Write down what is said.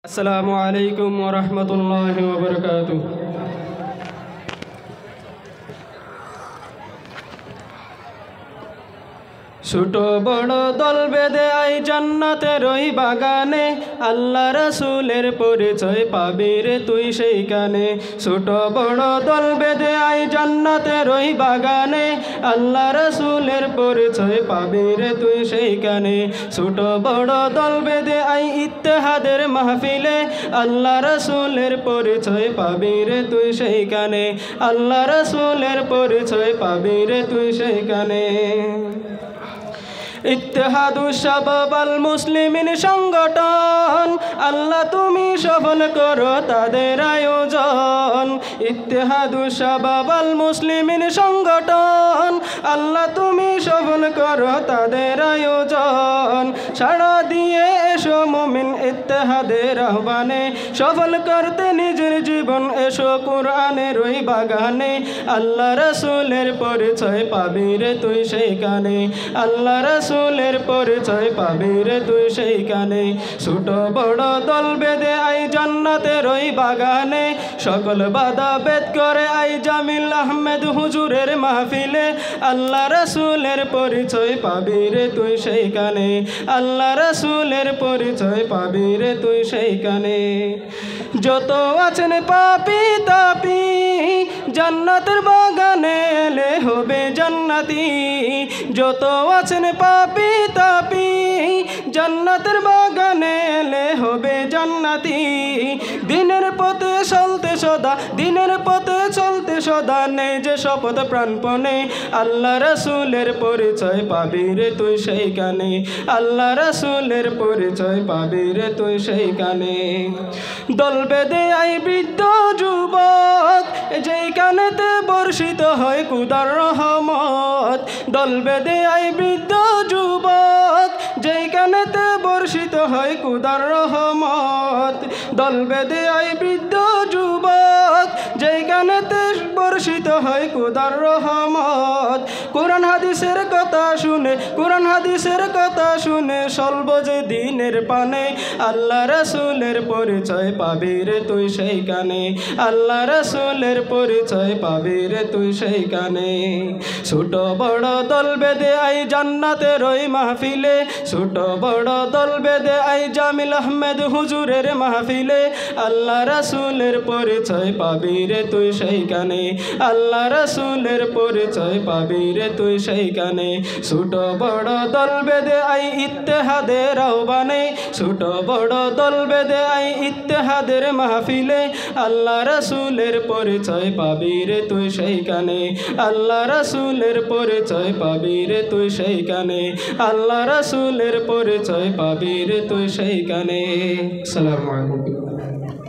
আসসালামু আলাইকুম ওয়া রাহমাতুল্লাহি ওয়া বারাকাতুহু। ছোট বড় দল বেঁধে আই জান্নাতের ওই বাগানে, আল্লাহ রাসূলের পরিচয় পাবি রে তুই সেইখানে। ছোট বড় দল বেঁধে আই জান্নাতের ওই বাগানে, আল্লাহ রাসূলের পরিচয় পাবি রে তুই সেইখানে। ছোট বড় দল বেঁধে আই ইত্তেহাদের মাহফিলে, আল্লাহ রাসূলের পরিচয় পাবি রে তুই সেইখানে। আল্লাহ রাসূলের পরিচয় পাবি রে তুই সেইখানে। ইত্তেহাদুশ শাবাব আল মুসলিমিন সংগঠন, আল্লাহ তুমি সফল করো তাদের আয়োজন। ইত্তেহাদুশ শাবাব আল মুসলিমিন সংগঠন, আল্লাহ তুমি সফল করো তাদের আয়োজন। সাড়া দিয়ে এসো মুমিন ইত্তেহাদের আহ্বানে, সফল করতে নিজের জীবন এসো কুরআনের ওই বাগানে। আল্লাহ রাসূলের পরিচয় পাবি রে তুই সেইখানে। আল্লাহ রাসূলের পরিচয় পাবি রে তুই সেইখানে। ছোট বড় দল বেঁধে আই জান্নাতের ওই বাগানে, সকল বাধা ভেদ করে আই জামিল আহমেদ হুজুরের মাহফিলে। আল্লাহ রাসূলের পরিচয় পাবি রে তুই সেইখানে। আল্লাহ রাসূলের পরিচয় পাবি রে তুই সেইখানে। যত আছেন পাপী তাপী, জান্নাতের বাগানে এলে হবে জান্নাতি। যত আছেন পাপী তাপী, জান্নাতের বাগানে এলে হবে জান্নাতি। দিনের পথে চলতে সদা, দিনের পথে চলতে সদা, নেই যে শপথ প্রাণপণে। আল্লাহ রাসূলের পরিচয় পাবি রে তুই সেইখানে। আল্লাহ রাসূলের পরিচয় পাবি রে তুই সেইখানে। দল বেঁধে আই বৃদ্ধ যুবক, যেইখানেতে বর্ষিত হয় খোদার রহমত। দল বেঁধে আই বৃদ্ধ যুবক, যেইখানেতে বর্ষিত হয় খোদার রহমত। দল বেঁধে আই বৃদ্ধ যুবক, যেইখানেতে বর্ষিত হয় খোদার রহমত। কোরআন হাদিসের কথা শুনে, কোরআন হাদিসের কথা শুনে চলব যে দিনের পানে। আল্লাহ রাসূলের পরিচয় পাবি রে তুই সেইখানে। আল্লাহ রাসূলের পরিচয় পাবি রে তুই সেইখানে। ছোট বড় দল বেঁধে আই জান্নাতের ওই মাহফিলে, ছোট বড় দল বেঁধে আই জামিল আহমেদ হুজুরের মাহফিলে। আল্লাহ রাসূলের পরিচয় পাবি রে তুই সেইখানে। আল্লাহ রাসূলের পরিচয় পাবি রে তুই সেইখানে। ছোট বড় দল বেঁধে আই ইত্তেহাদের আহ্বানে, ছোট বড় দল বেঁধে আই ইত্তেহাদের মাহফিলে। আল্লাহ রাসূলের পরিচয় পাবি রে তুই সেইখানে। আল্লাহ রাসূলের পরিচয় পাবি রে তুই সেইখানে। আল্লাহ রাসূলের পরিচয় পাবি রে তুই সেইখানে। আসসালামু আলাইকুম।